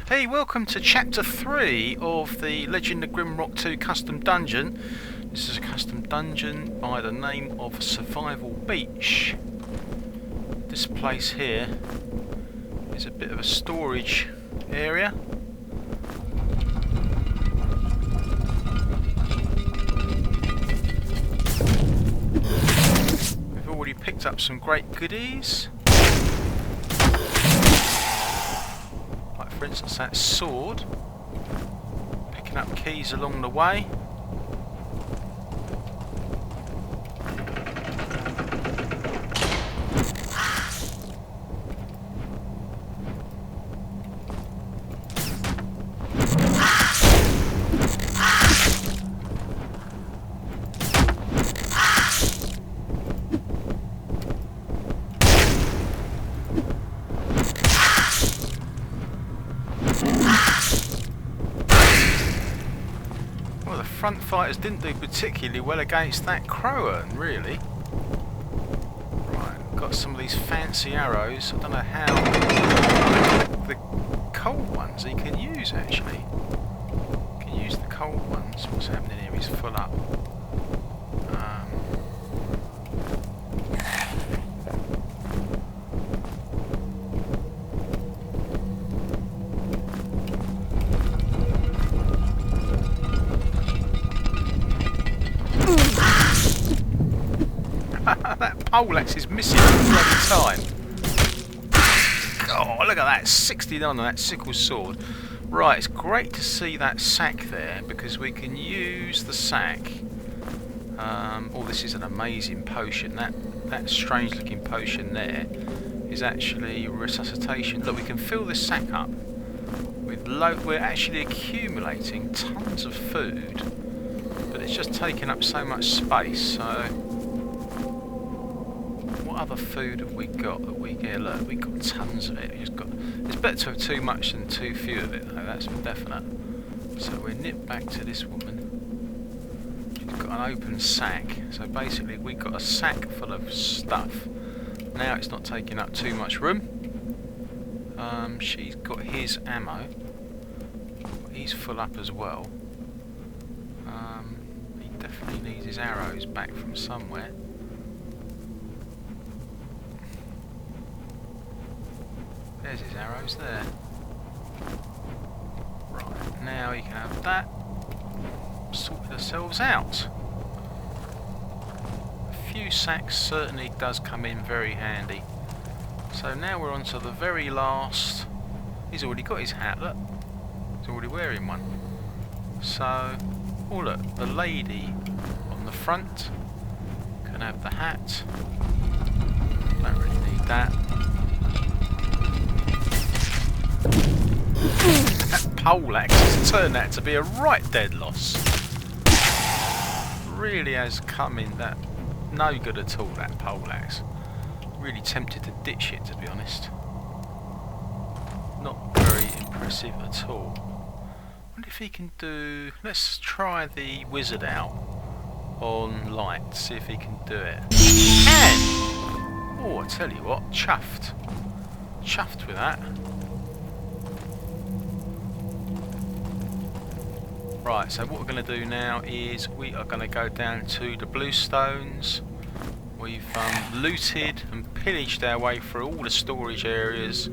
Hey, welcome to Chapter 3 of the Legend of Grimrock II custom dungeon. This is a custom dungeon by the name of Survival Beach. This place here is a bit of a storage area. We've already picked up some great goodies. For instance, that sword, picking up keys along the way. Front fighters didn't do particularly well against that Crowan, really. Right, got some of these fancy arrows. I don't know how the cold ones he can use actually. He can use the cold ones. What's happening here? He's full up. That poleaxe is missing all the bloody time. Oh, look at that, 69 on that sickle sword. Right, it's great to see that sack there because we can use the sack. Oh, this is an amazing potion. That strange looking potion there is actually resuscitation. Look, we can fill this sack up with we're actually accumulating tons of food, but it's just taking up so much space. So what other food have we got that we get? Look, we've got tons of it. It's better to have too much than too few of it, though, that's for definite. So we nip back to this woman. She's got an open sack. So basically we've got a sack full of stuff. Now it's not taking up too much room. She's got his ammo. He's full up as well. He definitely needs his arrows back from somewhere. There's his arrows there. Right, now you can have that. Sorted ourselves out. A few sacks certainly does come in very handy. So now we're on to the very last. He's already got his hat, look. He's already wearing one. So, oh look, the lady on the front can have the hat. Don't really need that. That poleaxe has turned out to be a right dead loss. Really has come in that no good at all, that poleaxe. Really tempted to ditch it, to be honest. Not very impressive at all. I wonder if he can do. Let's try the wizard out on light, see if he can do it. And oh, I tell you what, chuffed with that. Right, so what we're going to do now is we are going to go down to the bluestones. We've looted and pillaged our way through all the storage areas.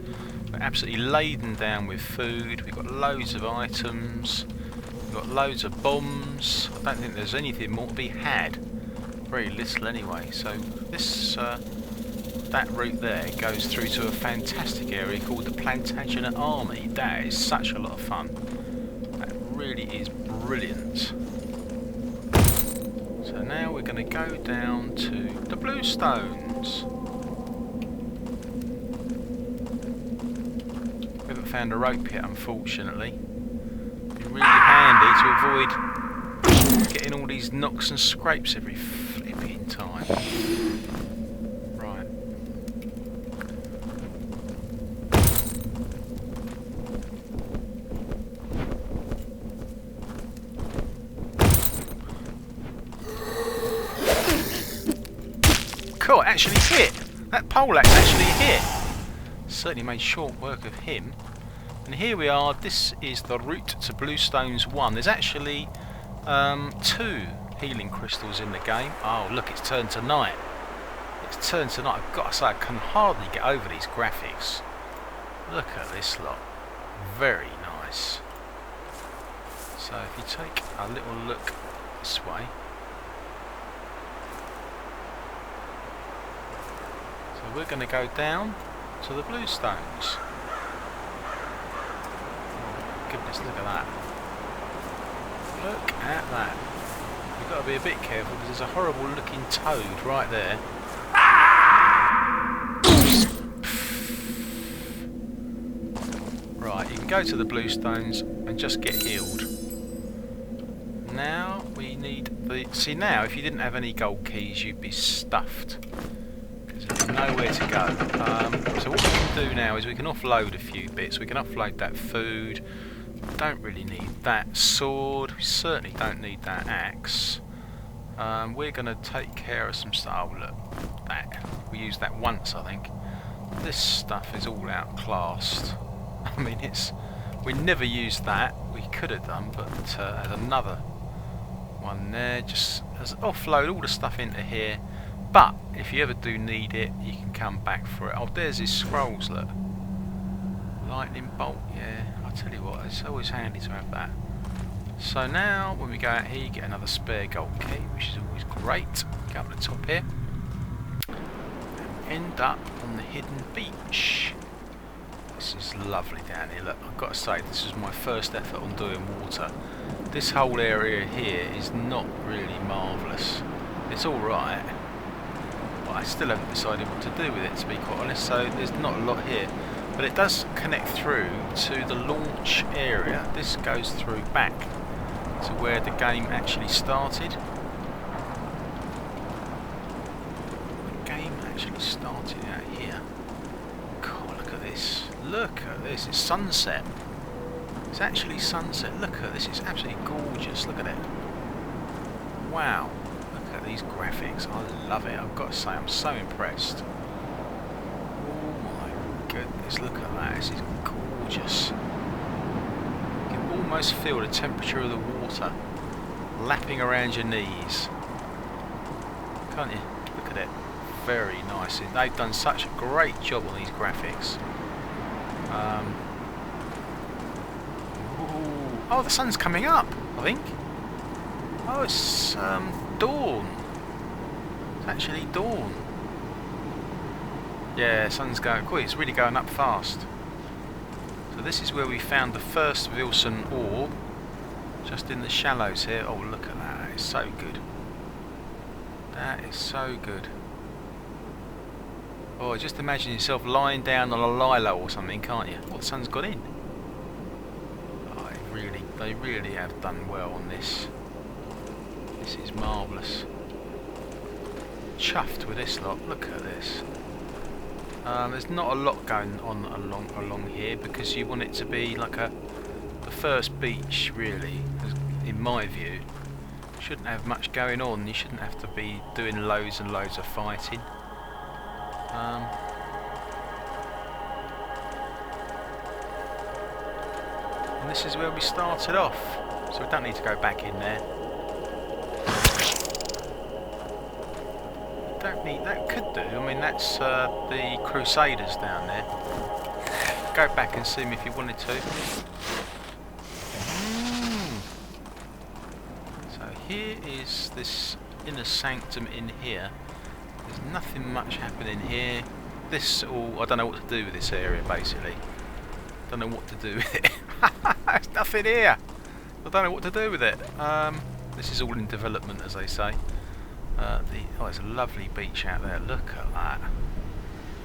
We're absolutely laden down with food. We've got loads of items. We've got loads of bombs. I don't think there's anything more to be had. Very little anyway. So this that route there goes through to a fantastic area called the Plantagenet Army. That is such a lot of fun. That really is brilliant. So now we're going to go down to the bluestones. We haven't found a rope yet, unfortunately. It'd be really handy to avoid getting all these knocks and scrapes every flipping time. Right. Cool, it actually hit. That poleaxe actually hit. Certainly made short work of him. And here we are. This is the route to Bluestones 1. There's actually 2 healing crystals in the game. Oh look, it's turned to night. It's turned to night. I've got to say, I can hardly get over these graphics. Look at this lot. Very nice. So if you take a little look this way. So we're going to go down to the Bluestones. Oh, goodness, look at that. Look at that. You've got to be a bit careful because there's a horrible looking toad right there. Right, you can go to the Bluestones and just get healed. Now we need the... See, now if you didn't have any gold keys you'd be stuffed. Because there's nowhere to go. So what we can do now is we can offload a few bits. We can offload that food. Don't really need that sword. We certainly don't need that axe. We're going to take care of some stuff. Oh look, that. We used that once, I think. This stuff is all outclassed. I mean, we never used that. We could have done, but there's another one there. Just offload all the stuff into here. But if you ever do need it, you can come back for it. Oh, there's his scrolls. Look, lightning bolt. Yeah, I'll tell you what, it's always handy to have that. So now, when we go out here, you get another spare gold key, which is always great. Go up the top here, and end up on the hidden beach. This is lovely down here. Look, I've got to say, this is my first effort on doing water. This whole area here is not really marvellous. It's alright, but I still haven't decided what to do with it, to be quite honest, so there's not a lot here. But it does connect through to the launch area. This goes through back to where the game actually started. The game actually started out here. God, look at this. Look at this. It's sunset. It's actually sunset. Look at this. It's absolutely gorgeous. Look at it. Wow. Look at these graphics. I love it. I've got to say, I'm so impressed. Oh my goodness. Look at that. This is gorgeous. You can almost feel the temperature of the water lapping around your knees. Can't you? Look at it. Very nice. They've done such a great job on these graphics. Oh, the sun's coming up, I think. Oh, it's dawn. It's actually dawn. Yeah, sun's going. Cool, it's really going up fast. So this is where we found the first Wilson orb, just in the shallows here. Oh, look at that. It's so good. That is so good. Oh, just imagine yourself lying down on a lilo or something, can't you? Oh, the sun's got in. Oh, they really have done well on this. This is marvellous. Chuffed with this lot. Look at this. There's not a lot going on along here because you want it to be like the first beach, really. In my view, shouldn't have much going on. You shouldn't have to be doing loads and loads of fighting. And this is where we started off, so we don't need to go back in there. Don't need, that could do. I mean, that's the Crusaders down there. Go back and see them if you wanted to. So here is this inner sanctum in here. There's nothing much happening here. This all, I don't know what to do with this area basically. Don't know what to do with it. There's nothing here. I don't know what to do with it. This is all in development, as they say. Oh, there's a lovely beach out there. Look at that.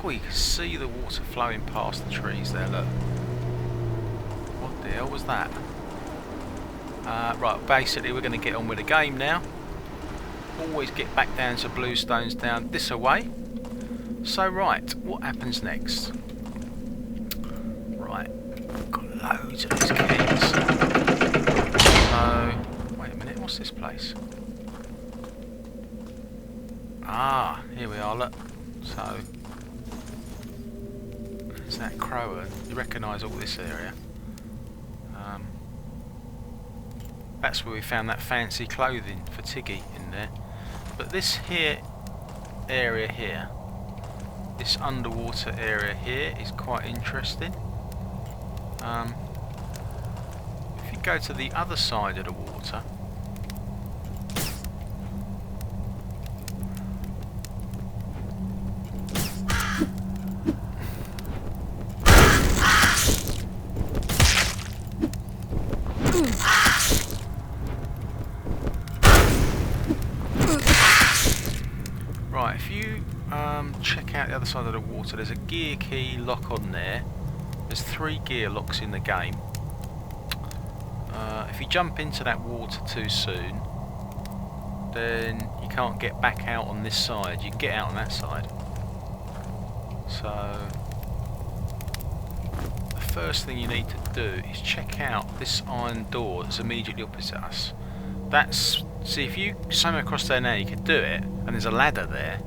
Oh, you can see the water flowing past the trees there. Look. What the hell was that? Right, basically we're going to get on with the game now. Always get back down to Bluestones down this away. So right, what happens next? Right, got loads of these keys. So, wait a minute, what's this place? Ah, here we are, look. So, there's that crow. You recognise all this area. That's where we found that fancy clothing for Tiggy in there. But this here area here, this underwater area here is quite interesting. If you go to the other side of the water, right, if you check out the other side of the water, there's a gear key lock on there. There's 3 gear locks in the game. If you jump into that water too soon, then you can't get back out on this side. You can get out on that side. So the first thing you need to do is check out this iron door that's immediately opposite us. See, if you swim across there now, you could do it, and there's a ladder there.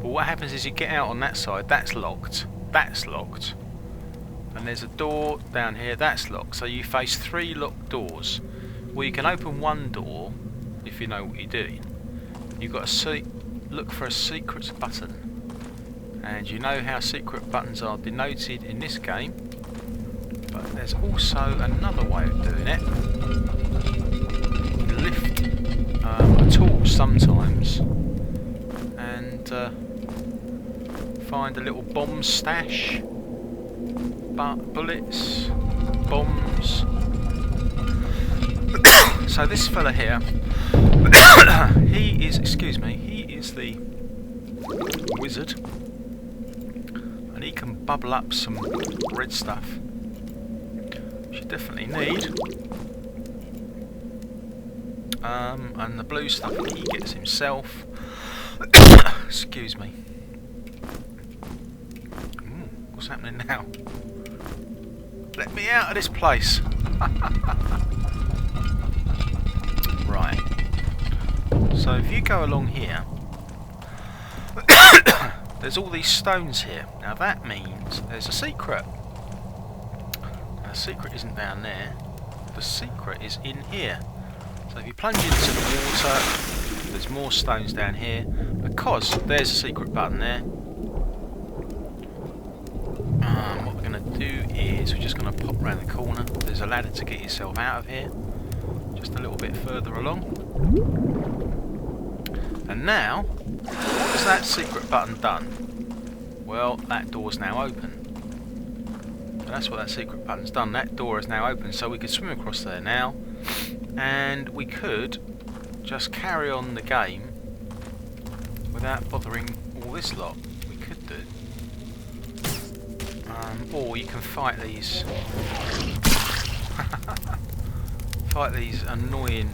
But what happens is you get out on that side, that's locked, and there's a door down here, that's locked. So you face 3 locked doors. Well, you can open one door if you know what you're doing. You've got to look for a secret button, and you know how secret buttons are denoted in this game. But there's also another way of doing it. You lift a torch sometimes and find a little bomb stash, bullets, bombs. So this fella here, he is the wizard, and he can bubble up some red stuff, which you definitely need. And the blue stuff that he gets himself. Excuse me. What's happening now? Let me out of this place. Right. So if you go along here, there's all these stones here. Now that means there's a secret. Now, the secret isn't down there. The secret is in here. So if you plunge into the water, there's more stones down here, because there's a secret button there. What we're going to do is we're just going to pop round the corner. There's a ladder to get yourself out of here, just a little bit further along. And now, what's that secret button done? Well, that door's now open. And that's what that secret button's done. That door is now open, so we can swim across there now. And we could just carry on the game without bothering all this lot. We could do. Or you can fight these annoying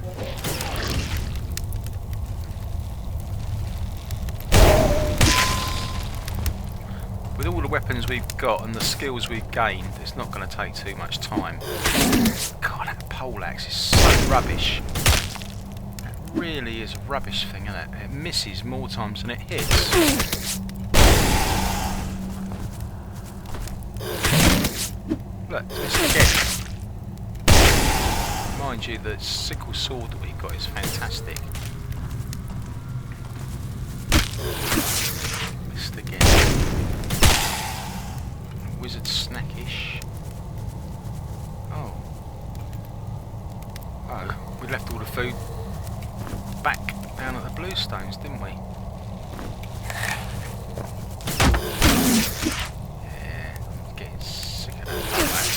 with all the weapons we've got and the skills we've gained, it's not going to take too much time. God, that poleaxe is so rubbish. That really is a rubbish thing, isn't it? It misses more times than it hits. Look, it's missed again. Mind you, the sickle sword that we've got is fantastic. Missed again. Wizard snackish. Oh, we left all the food back down at the Bluestones, didn't we? Yeah, I'm getting sick of that.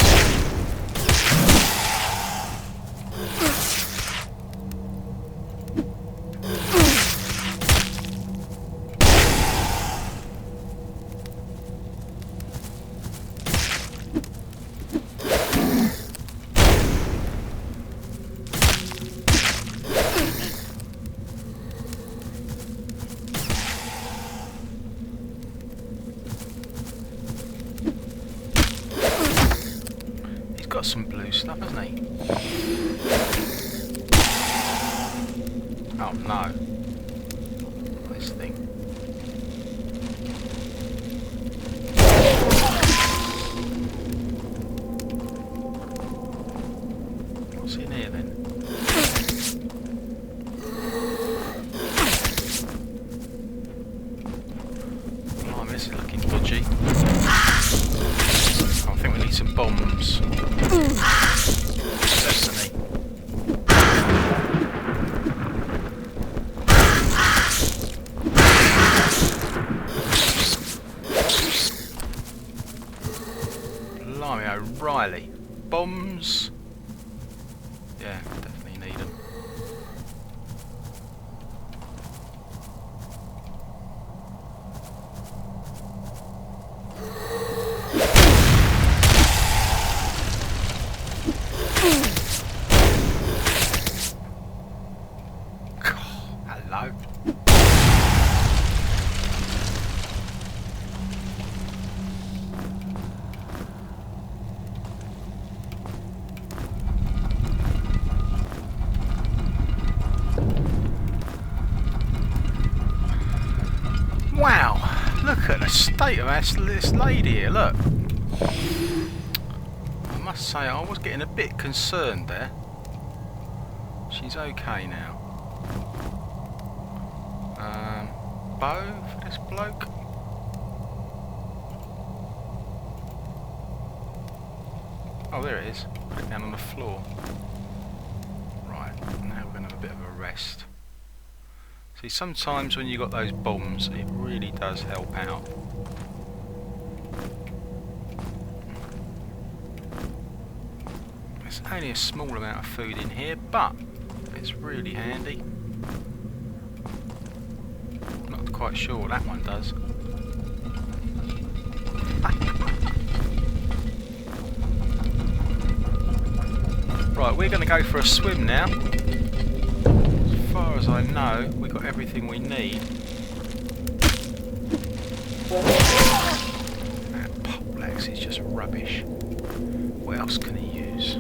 Got some blue stuff, hasn't he? Oh no. This thing. What's in here then? Oh, this is looking dodgy. I think we need some bombs. Destiny. Blimey O'Reilly. Bombs. Yeah, definitely need them. Hello. Wow, look at the state of this lady here, look. I must say, I was getting a bit concerned there. She's okay now. Bow for this bloke. Oh, there it is. Put it down on the floor. Right, now we're going to have a bit of a rest. See, sometimes when you've got those bombs, it really does help out. There's only a small amount of food in here, but it's really handy. Not quite sure what that one does. Right, we're going to go for a swim now. As far as I know, we've got everything we need. That poleaxe is just rubbish. What else can he use?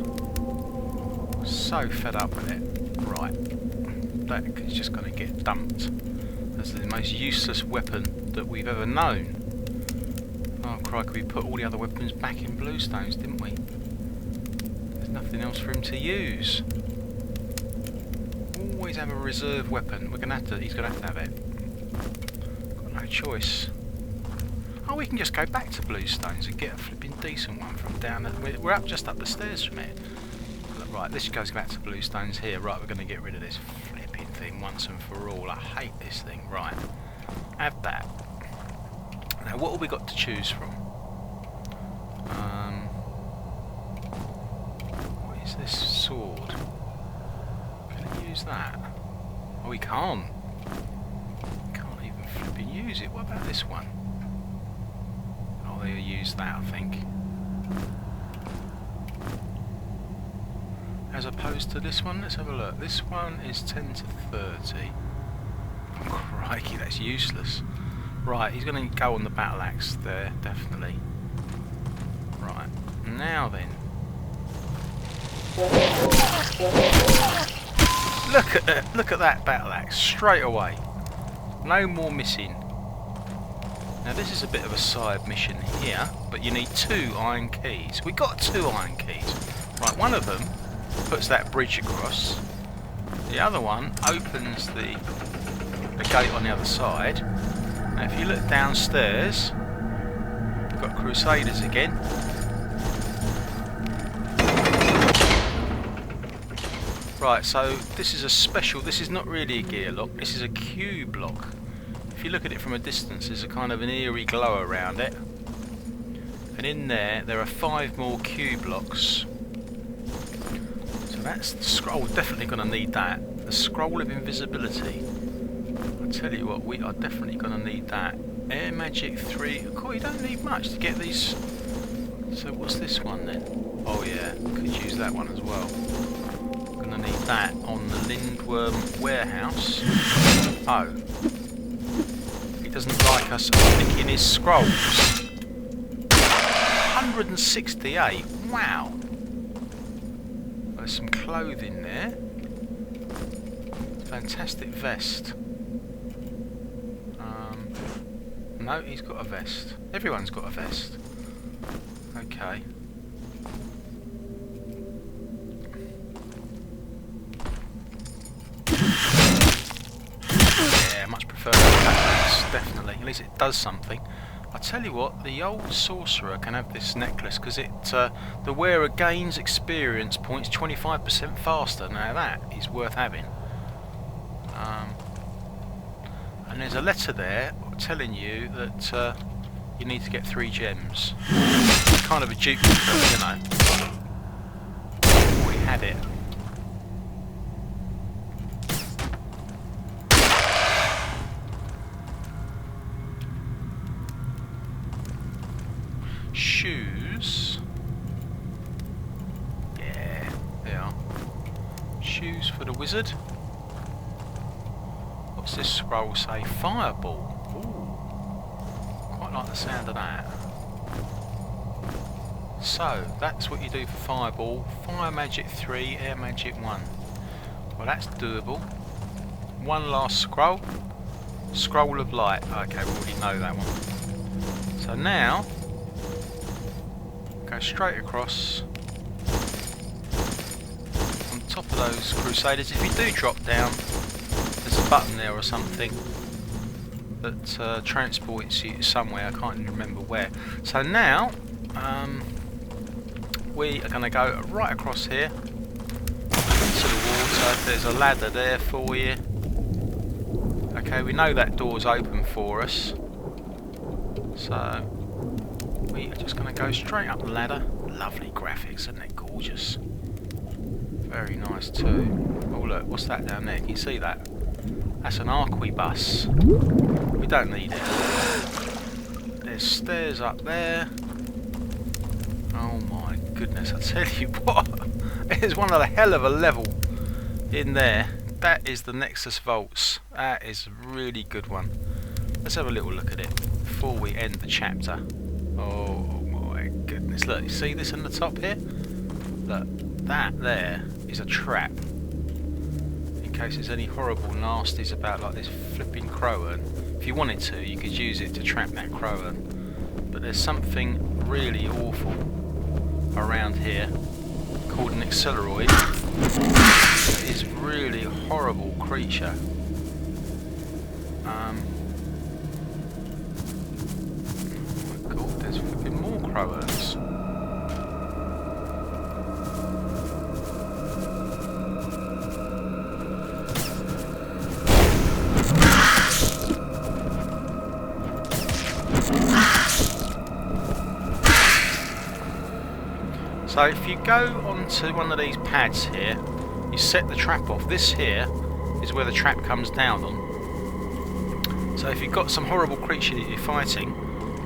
So fed up with it. Right, that is just going to get dumped as the most useless weapon that we've ever known. Oh crikey, we put all the other weapons back in Bluestones, didn't we? There's nothing else for him to use. Always have a reserve weapon. We're gonna have to. He's gonna have it. Got no choice. Oh, we can just go back to Bluestones and get a flipping decent one from down there. We're up just up the stairs from it. Right, this goes back to Bluestones here. Right, we're gonna get rid of this flipping thing once and for all. I hate this thing. Right, have that. Now, what have we got to choose from? What is this sword? Can I use that? Oh, we can't. Can't even flipping use it. What about this one? Oh, they'll use that, I think. As opposed to this one, let's have a look. This one is 10 to 30. Oh, crikey, that's useless. Right, he's going to go on the battle axe there, definitely. Right, now then. Look at that battle axe straight away. No more missing. Now this is a bit of a side mission here, but you need 2 iron keys. We got 2 iron keys. Right, one of them puts that bridge across. The other one opens the gate on the other side. Now if you look downstairs, we've got Crusaders again. Right, so this is a special, this is not really a gear lock, this is a cube lock. If you look at it from a distance, there's a kind of an eerie glow around it. And in there are 5 more cube locks. So that's the scroll, definitely going to need that. The scroll of invisibility. I tell you what, we are definitely going to need that. Air Magic 3, of course you don't need much to get these. So what's this one then? Oh yeah, could use that one as well. Going to need that on the Lindworm warehouse. Oh. He doesn't like us nicking his scrolls. 168, wow. There's some clothing there. Fantastic vest. No, he's got a vest. Everyone's got a vest. Okay. prefer that, definitely. At least it does something. I tell you what, the old sorcerer can have this necklace because the wearer gains experience points 25% faster. Now that is worth having. And there's a letter there telling you that you need to get 3 gems. It's kind of a duplicate, you know. Already had it. Shoes. Yeah, they are. Shoes for the wizard. What's this scroll say? Fireball. Ooh. Quite like the sound of that. So, that's what you do for Fireball. Fire Magic 3, Air Magic 1. Well, that's doable. One last scroll. Scroll of Light. Okay, we already know that one. So now, go straight across on top of those Crusaders. If you do drop down, there's a button there or something that transports you somewhere. I can't even remember where. So now we are going to go right across here into the water. There's a ladder there for you. Okay, we know that door's open for us, so we are just going to go straight up the ladder. Lovely graphics, isn't it? Gorgeous. Very nice too. Oh look, what's that down there? Can you see that? That's an arquebus. We don't need it. There's stairs up there. Oh my goodness, I tell you what. It's one of the hell of a level in there. That is the Nexus Vaults. That is a really good one. Let's have a little look at it before we end the chapter. Oh my goodness, look, you see this in the top here? Look, that there is a trap. In case there's any horrible nasties about like this flipping crowern. If you wanted to, you could use it to trap that crowern. But there's something really awful around here called an acceleroid. It is really horrible creature. There's flipping more crowers. So if you go onto one of these pads here, you set the trap off. This here is where the trap comes down on. So if you've got some horrible creature that you're fighting,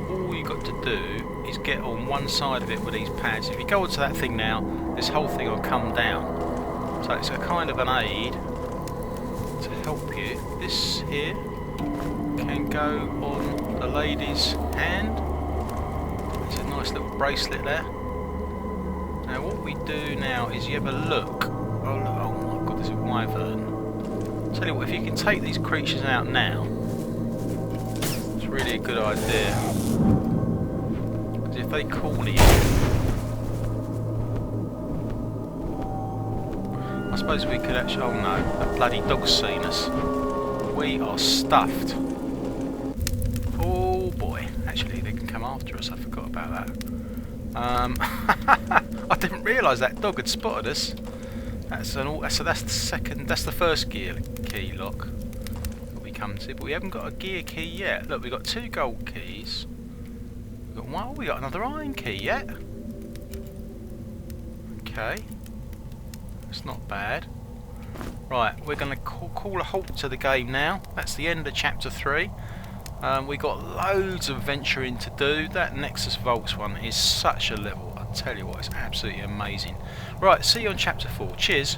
all you've got to do is get on one side of it with these pads. If you go onto that thing now, this whole thing will come down. So it's a kind of an aid to help you. This here can go on the lady's hand. It's a nice little bracelet there. Now what we do now is you have a look. Oh, look, oh my god, there's a wyvern. Tell you what, if you can take these creatures out now, it's really a good idea. Because if they corner you, I suppose we could actually. Oh no, that bloody dog's seen us. We are stuffed. Oh boy, actually they can come after us. I forgot about that. I didn't realise that dog had spotted us. That's the second. That's the first gear key lock that we come to, but we haven't got a gear key yet. Look, we've got 2 gold keys. We've got one. We got another iron key yet. Okay, it's not bad. Right, we're going to call a halt to the game now. That's the end of chapter 3. We got loads of venturing to do. That Nexus Vaults one is such a level. I tell you what, it's absolutely amazing. Right, see you on chapter 4. Cheers.